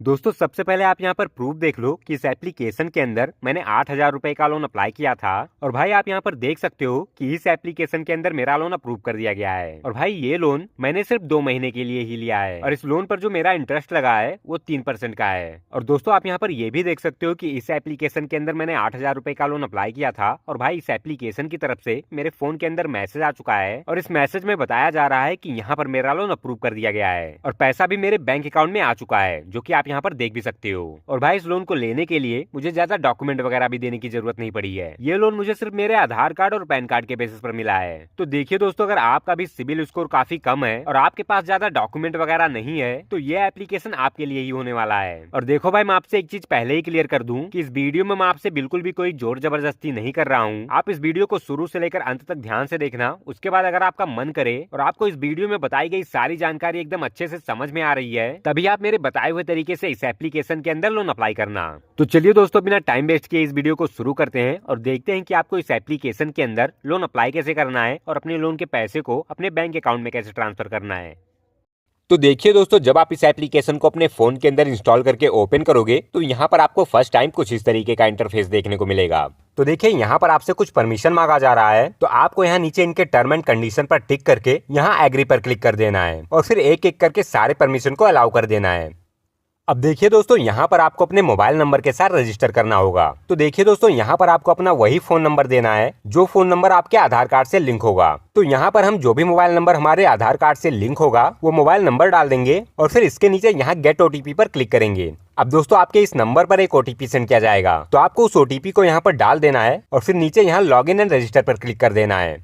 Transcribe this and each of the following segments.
दोस्तों सबसे पहले आप यहाँ पर प्रूफ देख लो कि इस एप्लीकेशन के अंदर मैंने 8,000 रुपए का लोन अप्लाई किया था। और भाई आप यहाँ पर देख सकते हो कि इस एप्लीकेशन के अंदर मेरा लोन अप्रूव कर दिया गया है। और भाई ये लोन मैंने सिर्फ 2 महीने के लिए ही लिया है और इस लोन पर जो मेरा इंटरेस्ट लगा है वो 3% का है। और दोस्तों आप यहाँ पर ये भी देख सकते हो कि इस एप्लीकेशन के अंदर मैंने 8,000 रुपए का लोन अप्लाई किया था और भाई इस एप्लीकेशन की तरफ से मेरे फोन के अंदर मैसेज आ चुका है और इस मैसेज में बताया जा रहा है कि यहाँ पर मेरा लोन अप्रूव कर दिया गया है और पैसा भी मेरे बैंक अकाउंट में आ चुका है, जो कि आप यहाँ पर देख भी सकते हो। और भाई इस लोन को लेने के लिए मुझे ज्यादा डॉक्यूमेंट वगैरह भी देने की जरूरत नहीं पड़ी है। ये लोन मुझे सिर्फ मेरे आधार कार्ड और पैन कार्ड के बेसिस पर मिला है। तो देखिए दोस्तों, अगर आपका भी सिबिल स्कोर काफी कम है और आपके पास ज्यादा डॉक्यूमेंट वगैरह नहीं है तो ये एप्लीकेशन आपके लिए ही होने वाला है। और देखो भाई, मैं आपसे एक चीज पहले ही क्लियर कर दूं कि इस वीडियो में मैं आपसे बिल्कुल भी कोई जोर जबरदस्ती नहीं कर रहा हूँ। आप इस वीडियो को शुरू से लेकर अंत तक ध्यान से देखना। उसके बाद अगर आपका मन करे और आपको इस वीडियो में बताई गई सारी जानकारी एकदम अच्छे से समझ में आ रही है, तभी आप मेरे बताए हुए तरीके से इस एप्लीकेशन के अंदर लोन अप्लाई करना। तो चलिए दोस्तों, बिना टाइम वेस्ट किए इस वीडियो को शुरू करते हैं और देखते हैं कि आपको इस एप्लीकेशन के अंदर लोन अप्लाई कैसे करना है और अपने लोन के पैसे को अपने बैंक अकाउंट में कैसे ट्रांसफर करना है। तो देखिए दोस्तों, जब आप इस एप्लीकेशन को अपने फोन के अंदर इंस्टॉल करके ओपन करोगे तो यहाँ पर आपको फर्स्ट टाइम कुछ इस तरीके का इंटरफेस देखने को मिलेगा। तो देखिए, यहाँ पर आपसे कुछ परमिशन मांगा जा रहा है, तो आपको यहाँ नीचे इनके टर्म एंड कंडीशन पर टिक करके यहाँ एग्री पर क्लिक कर देना है और फिर एक एक करके सारे परमिशन को अलाउ कर देना है। अब देखिए दोस्तों, यहाँ पर आपको अपने मोबाइल नंबर के साथ रजिस्टर करना होगा। तो देखिए दोस्तों, यहाँ पर आपको अपना वही फोन नंबर देना है जो फोन नंबर आपके आधार कार्ड से लिंक होगा। तो यहाँ पर हम जो भी मोबाइल नंबर हमारे आधार कार्ड से लिंक होगा वो मोबाइल नंबर डाल देंगे और फिर इसके नीचे यहाँ गेट ओटीपी पर क्लिक करेंगे। अब दोस्तों, आपके इस नंबर पर एक ओटीपी सेंड किया जाएगा, तो आपको उस ओटीपी को यहाँ पर डाल देना है और फिर नीचे यहाँ लॉग इन एंड रजिस्टर पर क्लिक कर देना है।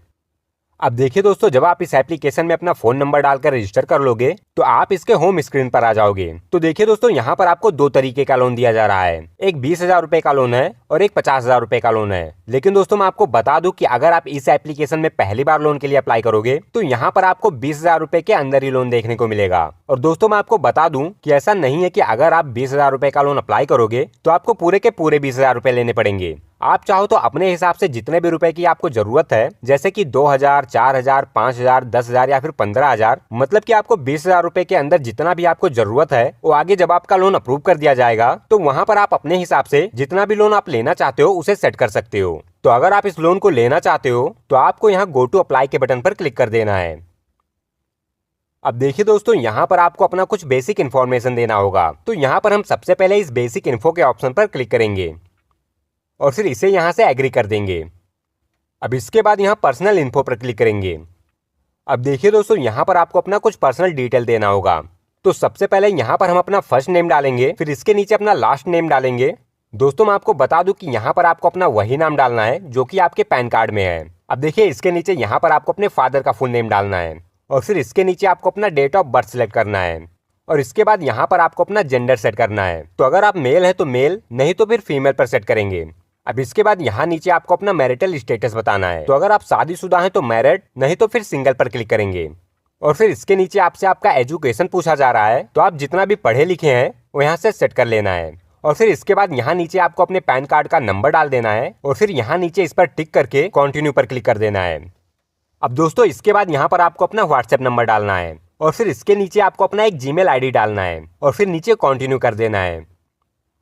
अब देखिए दोस्तों, जब आप इस एप्लीकेशन में अपना फोन नंबर डालकर रजिस्टर कर लोगे तो आप इसके होम स्क्रीन पर आ जाओगे। तो देखिए दोस्तों, यहाँ पर आपको 2 तरीके का लोन दिया जा रहा है। एक 20,000 रुपए का लोन है और एक 50,000 रुपए का लोन है। लेकिन दोस्तों, मैं आपको बता दूं कि अगर आप इस एप्लीकेशन में पहली बार लोन के लिए अप्लाई करोगे तो यहाँ पर आपको 20,000 रुपए के अंदर ही लोन देखने को मिलेगा। और दोस्तों, मैं आपको बता दूं कि ऐसा नहीं है कि अगर आप 20,000 रुपए का लोन अप्लाई करोगे तो आपको पूरे के पूरे 20,000 रुपए लेने पड़ेंगे। आप चाहो तो अपने हिसाब से जितने भी रुपए की आपको जरूरत है, जैसे कि 2,000, 4,000, 5,000, 10,000 या फिर 15,000, मतलब कि आपको 20,000 रुपए के अंदर जितना भी आपको जरूरत है वो आगे जब आपका लोन अप्रूव कर दिया जाएगा तो वहां पर आप अपने हिसाब से जितना भी लोन आप लेना चाहते हो उसे सेट कर सकते हो। तो अगर आप इस लोन को लेना चाहते हो तो आपको यहाँ गो टू अप्लाई के बटन पर क्लिक कर देना है। अब देखिए दोस्तों, यहाँ पर आपको अपना कुछ बेसिक इन्फॉर्मेशन देना होगा। तो यहाँ पर हम सबसे पहले इस बेसिक इन्फो के ऑप्शन पर क्लिक करेंगे और फिर इसे यहाँ से एग्री कर देंगे। अब इसके बाद यहाँ पर्सनल इन्फो पर क्लिक करेंगे। अब देखिए दोस्तों, यहाँ पर आपको अपना कुछ पर्सनल डिटेल देना होगा। तो सबसे पहले यहाँ पर हम अपना फर्स्ट नेम डालेंगे, फिर इसके नीचे अपना लास्ट नेम डालेंगे। दोस्तों, मैं आपको बता दूं कि यहाँ पर आपको अपना वही नाम डालना है जो कि आपके पैन कार्ड में है। अब देखिए, इसके नीचे यहाँ पर आपको अपने फादर का फुल नेम डालना है और फिर इसके नीचे आपको अपना डेट ऑफ बर्थ सेलेक्ट करना है और इसके बाद यहाँ पर आपको अपना जेंडर सेट करना है। तो अगर आप मेल है तो मेल, नहीं तो फिर फीमेल पर सेट करेंगे। अब इसके बाद यहाँ नीचे आपको अपना मैरिटल स्टेटस बताना है। तो अगर आप शादीशुदा हैं तो मैरिड, नहीं तो फिर सिंगल पर क्लिक करेंगे। और फिर इसके नीचे आपसे आपका एजुकेशन पूछा जा रहा है, तो आप जितना भी पढ़े लिखे हैं वो यहाँ से सेट कर लेना है। और फिर इसके बाद यहाँ नीचे आपको अपने पैन कार्ड का नंबर डाल देना है और फिर यहाँ नीचे इस पर टिक करके कंटिन्यू पर क्लिक कर देना है। अब दोस्तों, इसके बाद यहाँ पर आपको अपना व्हाट्सएप नंबर डालना है और फिर इसके नीचे आपको अपना एक जीमेल आईडी डालना है और फिर नीचे कंटिन्यू कर देना है।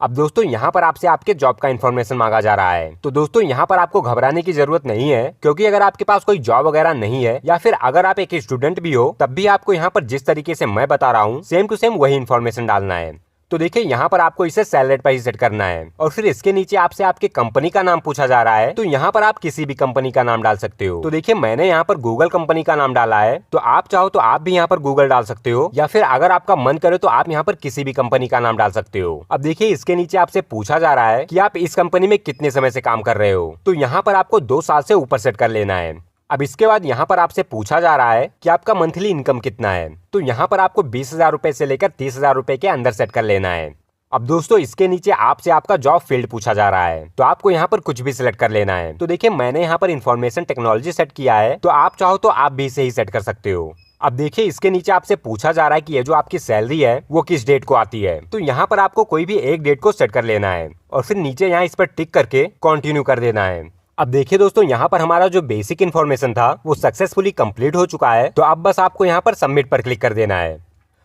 अब दोस्तों, यहाँ पर आपसे आपके जॉब का इन्फॉर्मेशन मांगा जा रहा है। तो दोस्तों, यहाँ पर आपको घबराने की जरूरत नहीं है, क्योंकि अगर आपके पास कोई जॉब वगैरह नहीं है या फिर अगर आप एक स्टूडेंट भी हो तब भी आपको यहाँ पर जिस तरीके से मैं बता रहा हूँ सेम टू सेम वही इन्फॉर्मेशन डालना है। तो देखिए, यहाँ पर आपको इसे सैलरी पर ही सेट करना है और फिर इसके नीचे आपसे आपके कंपनी का नाम पूछा जा रहा है। तो यहाँ पर आप किसी भी कंपनी का नाम डाल सकते हो। तो देखिए, मैंने यहाँ पर गूगल कंपनी का नाम डाला है, तो आप चाहो तो आप भी यहाँ पर गूगल डाल सकते हो या फिर अगर आपका मन करे तो आप यहाँ पर किसी भी कंपनी का नाम डाल सकते हो। अब देखिए, इसके नीचे आपसे पूछा जा रहा है कि आप इस कंपनी में कितने समय से काम कर रहे हो। तो यहाँ पर आपको 2 साल से ऊपर सेट कर लेना है। अब इसके बाद यहाँ पर आपसे पूछा जा रहा है कि आपका मंथली इनकम कितना है। तो यहाँ पर आपको 20,000 रुपए से लेकर 30,000 रुपए के अंदर सेट कर लेना है। अब दोस्तों, इसके नीचे आपसे आपका जॉब फील्ड पूछा जा रहा है, तो आपको यहाँ पर कुछ भी सिलेक्ट कर लेना है। तो देखिए, मैंने यहाँ पर इंफॉर्मेशन टेक्नोलॉजी सेट किया है, तो आप चाहो तो आप भी इसे ही सेट कर सकते हो। अब देखिए, इसके नीचे आपसे पूछा जा रहा है कि ये जो आपकी सैलरी है वो किस डेट को आती है। तो यहाँ पर आपको कोई भी एक डेट को सेट कर लेना है और फिर नीचे यहाँ इस पर टिक करके कंटिन्यू कर देना है। अब देखिए दोस्तों, यहाँ पर हमारा जो बेसिक इन्फॉर्मेशन था वो सक्सेसफुली कंप्लीट हो चुका है। तो अब बस आपको यहाँ पर सबमिट पर क्लिक कर देना है।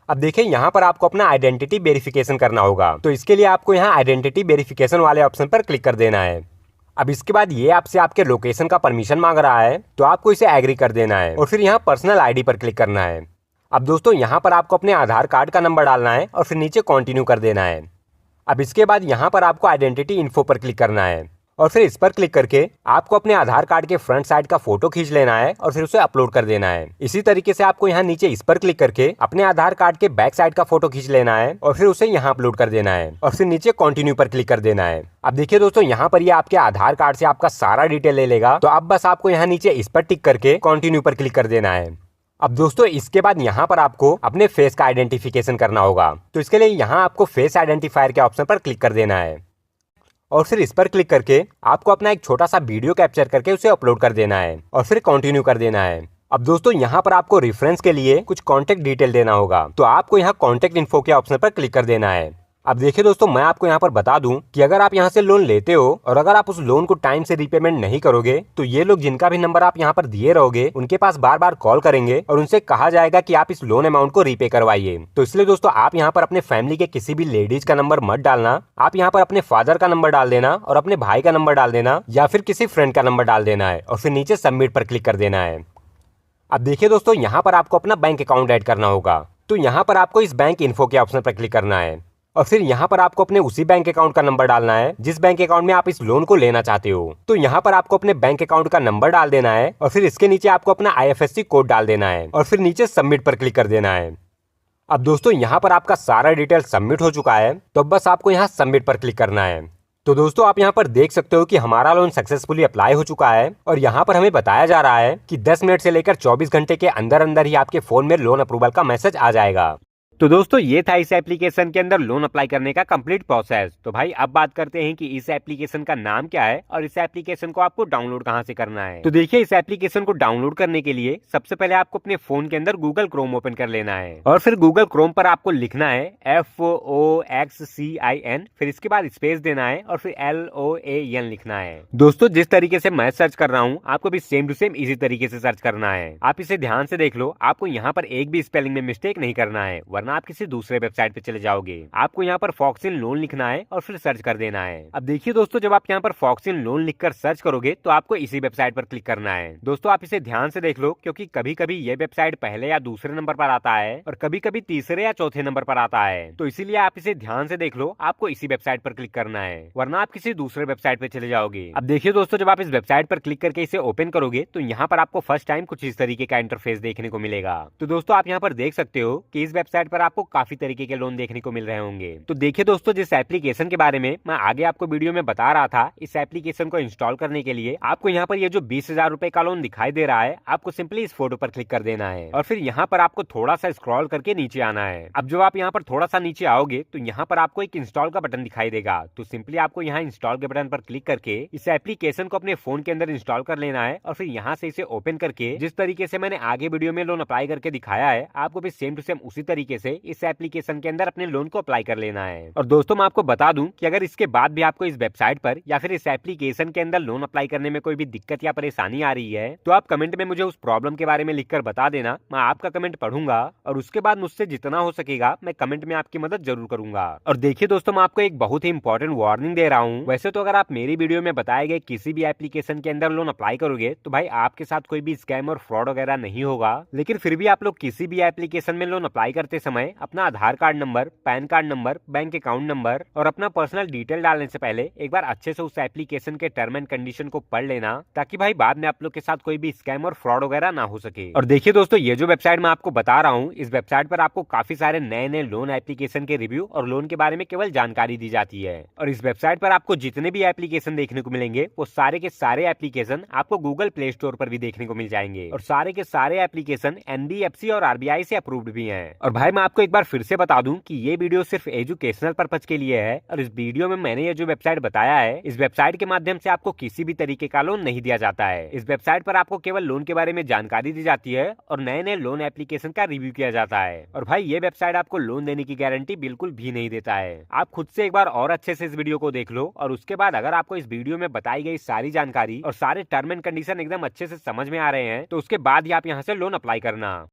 अब देखिए यहाँ पर आपको अपना आइडेंटिटी वेरिफिकेशन करना होगा, तो इसके लिए आपको यहाँ आइडेंटिटी वेरिफिकेशन वाले ऑप्शन पर क्लिक कर देना है। अब इसके बाद ये आपसे आपके लोकेशन का परमिशन मांग रहा है, तो आपको इसे एग्री कर देना है और फिर यहाँ पर्सनल आईडी पर क्लिक करना है। अब दोस्तों यहाँ पर आपको अपने आधार कार्ड का नंबर डालना है और फिर नीचे कंटिन्यू कर देना है। अब इसके बाद यहाँ पर आपको आइडेंटिटी इन्फो पर क्लिक करना है और फिर इस पर क्लिक करके आपको अपने आधार कार्ड के फ्रंट साइड का फोटो खींच लेना है और फिर उसे अपलोड कर देना है। इसी तरीके से आपको यहाँ नीचे इस पर क्लिक करके अपने आधार कार्ड के बैक साइड का फोटो खींच लेना है और फिर उसे यहाँ अपलोड कर देना है और फिर नीचे कंटिन्यू पर क्लिक कर देना है। अब देखिए दोस्तों यहाँ पर ये आपके आधार कार्ड से आपका सारा डिटेल ले लेगा, तो अब बस आपको यहाँ नीचे इस पर टिक करके कंटिन्यू पर क्लिक कर देना है। अब दोस्तों इसके बाद यहाँ पर आपको अपने फेस का आइडेंटिफिकेशन करना होगा, तो इसके लिए यहाँ आपको फेस आइडेंटिफायर के ऑप्शन पर क्लिक कर देना है और फिर इस पर क्लिक करके आपको अपना एक छोटा सा वीडियो कैप्चर करके उसे अपलोड कर देना है और फिर कंटिन्यू कर देना है। अब दोस्तों यहाँ पर आपको रेफरेंस के लिए कुछ कॉन्टेक्ट डिटेल देना होगा, तो आपको यहाँ कॉन्टेक्ट इन्फो के ऑप्शन पर क्लिक कर देना है। अब देखिए दोस्तों मैं आपको यहाँ पर बता दूं कि अगर आप यहाँ से लोन लेते हो और अगर आप उस लोन को टाइम से रीपेमेंट नहीं करोगे, तो ये लोग जिनका भी नंबर आप यहाँ पर दिए रहोगे उनके पास बार बार कॉल करेंगे और उनसे कहा जाएगा कि आप इस लोन अमाउंट को रीपे करवाइए। तो इसलिए दोस्तों आप यहाँ पर अपने फैमिली के किसी भी लेडीज का नंबर मत डालना, आप यहाँ पर अपने फादर का नंबर डाल देना और अपने भाई का नंबर डाल देना या फिर किसी फ्रेंड का नंबर डाल देना है और फिर नीचे सबमिट पर क्लिक कर देना है। अब देखिए दोस्तों यहाँ पर आपको अपना बैंक अकाउंट ऐड करना होगा, तो यहाँ पर आपको इस बैंक इन्फो के ऑप्शन पर क्लिक करना है और फिर यहाँ पर आपको अपने उसी बैंक अकाउंट का नंबर डालना है जिस बैंक अकाउंट में आप इस लोन को लेना चाहते हो। तो यहाँ पर आपको अपने बैंक अकाउंट का नंबर डाल देना है और फिर इसके नीचे आपको अपना IFSC कोड डाल देना है और फिर नीचे सबमिट पर क्लिक कर देना है। अब दोस्तों यहाँ पर आपका सारा डिटेल सबमिट हो चुका है, तो बस आपको यहाँ सबमिट पर क्लिक करना है। तो दोस्तों आप यहाँ पर देख सकते हो कि हमारा लोन सक्सेसफुली अप्लाई हो चुका है और यहाँ पर हमें बताया जा रहा है कि 10 मिनट से लेकर 24 घंटे के अंदर अंदर ही आपके फोन में लोन अप्रूवल का मैसेज आ जाएगा। तो दोस्तों ये था इस एप्लीकेशन के अंदर लोन अप्लाई करने का कंप्लीट प्रोसेस। तो भाई अब बात करते हैं कि इस एप्लीकेशन का नाम क्या है और इस एप्लीकेशन को आपको डाउनलोड कहां से करना है। तो देखिए इस एप्लीकेशन को डाउनलोड करने के लिए सबसे पहले आपको अपने फोन के अंदर गूगल क्रोम ओपन कर लेना है और फिर गूगल क्रोम पर आपको लिखना है FOOXCIN, फिर इसके बाद स्पेस देना है और फिर LOAN लिखना है। दोस्तों जिस तरीके से मैं सर्च कर रहा हूँ आपको भी सेम टू सेम इसी तरीके से सर्च करना है। आप इसे ध्यान से देख लो, आपको यहाँ पर एक भी स्पेलिंग में मिस्टेक नहीं करना है वरना आप किसी दूसरे वेबसाइट पे चले जाओगे। आपको यहाँ पर फॉक्सिन लोन लिखना है और फिर सर्च कर देना है। अब देखिए दोस्तों जब आप यहाँ पर फॉक्सिन लोन लिखकर सर्च करोगे तो आपको इसी वेबसाइट पर क्लिक करना है। दोस्तों आप इसे ध्यान से देख लो क्योंकि कभी कभी ये वेबसाइट पहले या दूसरे नंबर पर आता है और कभी कभी तीसरे या चौथे नंबर पर आता है, तो इसीलिए आप इसे ध्यान से देख लो, आपको इसी वेबसाइट पर क्लिक करना है वरना आप किसी दूसरे वेबसाइट पे चले जाओगे। अब देखिए दोस्तों जब आप इस वेबसाइट पर क्लिक करके इसे ओपन करोगे तो यहाँ पर आपको फर्स्ट टाइम कुछ इस तरीके का इंटरफेस देखने को मिलेगा। तो दोस्तों आप यहाँ पर देख सकते हो कि इस वेबसाइट पर आपको काफी तरीके के लोन देखने को मिल रहे होंगे। तो देखिए दोस्तों जिस एप्लीकेशन के बारे में मैं आगे आपको वीडियो में बता रहा था, इस एप्लीकेशन को इंस्टॉल करने के लिए आपको यहाँ पर ये जो 20,000 रुपए का लोन दिखाई दे रहा है, आपको सिंपली इस फोटो पर क्लिक कर देना है और फिर यहाँ पर आपको थोड़ा सा स्क्रॉल करके नीचे आना है। अब जब आप यहाँ पर थोड़ा सा नीचे आओगे तो यहाँ पर आपको एक इंस्टॉल का बटन दिखाई देगा, तो सिंपली आपको यहाँ इंस्टॉल के बटन पर क्लिक करके इस एप्लीकेशन को अपने फोन के अंदर इंस्टॉल कर लेना है और फिर यहाँ से इसे ओपन करके जिस तरीके से मैंने आगे वीडियो में लोन अप्लाई करके दिखाया है, आपको भी सेम टू सेम उसी तरीके से इस एप्लीकेशन के अंदर अपने लोन को अप्लाई कर लेना है। और दोस्तों मैं आपको बता दूं कि अगर इसके बाद भी आपको इस वेबसाइट पर या फिर इस एप्लीकेशन के अंदर लोन अप्लाई करने में कोई भी दिक्कत या परेशानी आ रही है तो आप कमेंट में मुझे उस प्रॉब्लम के बारे में लिखकर बता देना, मैं आपका कमेंट पढ़ूंगा और उसके बाद मुझसे जितना हो सकेगा मैं कमेंट में आपकी मदद जरूर करूंगा। और देखिए दोस्तों मैं आपको एक बहुत ही इंपॉर्टेंट वार्निंग दे रहा हूँ। वैसे तो अगर आप मेरी वीडियो में बताए गए किसी भी एप्लीकेशन के अंदर लोन अप्लाई करोगे तो भाई आपके साथ कोई भी स्कैम और फ्रॉड वगैरह नहीं होगा, लेकिन फिर भी आप लोग किसी भी एप्लीकेशन में लोन अप्लाई करते समय अपना Aadhaar card number, PAN card number, bank account number और अपना पर्सनल डिटेल डालने से पहले एक बार अच्छे से उस एप्लीकेशन के टर्म एंड कंडीशन को पढ़ लेना, ताकि भाई बाद में आप लोग के साथ कोई भी स्कैम और फ्रॉड वगैरह ना हो सके। और देखिए दोस्तों ये जो वेबसाइट मैं आपको बता रहा हूँ, इस वेबसाइट पर आपको काफी सारे नए नए लोन एप्लीकेशन के रिव्यू और लोन के बारे में केवल जानकारी दी जाती है। और इस वेबसाइट पर आपको जितने भी एप्लीकेशन देखने को मिलेंगे वो सारे के सारे एप्लीकेशन आपको गूगल प्ले स्टोर पर भी देखने को मिल जाएंगे और सारे के सारे एप्लीकेशन NBFC और RBI से अप्रूव्ड भी हैं। और भाई मैं आपको एक बार फिर से बता दूं कि ये वीडियो सिर्फ एजुकेशनल पर्पज के लिए है और इस वीडियो में मैंने ये जो वेबसाइट बताया है, इस वेबसाइट के माध्यम से आपको किसी भी तरीके का लोन नहीं दिया जाता है। इस वेबसाइट पर आपको केवल लोन के बारे में जानकारी दी जाती है और नए नए लोन एप्लीकेशन का रिव्यू किया जाता है। और भाई ये वेबसाइट आपको लोन देने की गारंटी बिल्कुल भी नहीं देता है। आप खुद से एक बार और अच्छे से इस वीडियो को देख लो और उसके बाद अगर आपको इस वीडियो में बताई गई सारी जानकारी और सारे टर्म एंड कंडीशन एकदम अच्छे से समझ में आ रहे हैं तो उसके बाद ही आप यहाँ से लोन अप्लाई करना।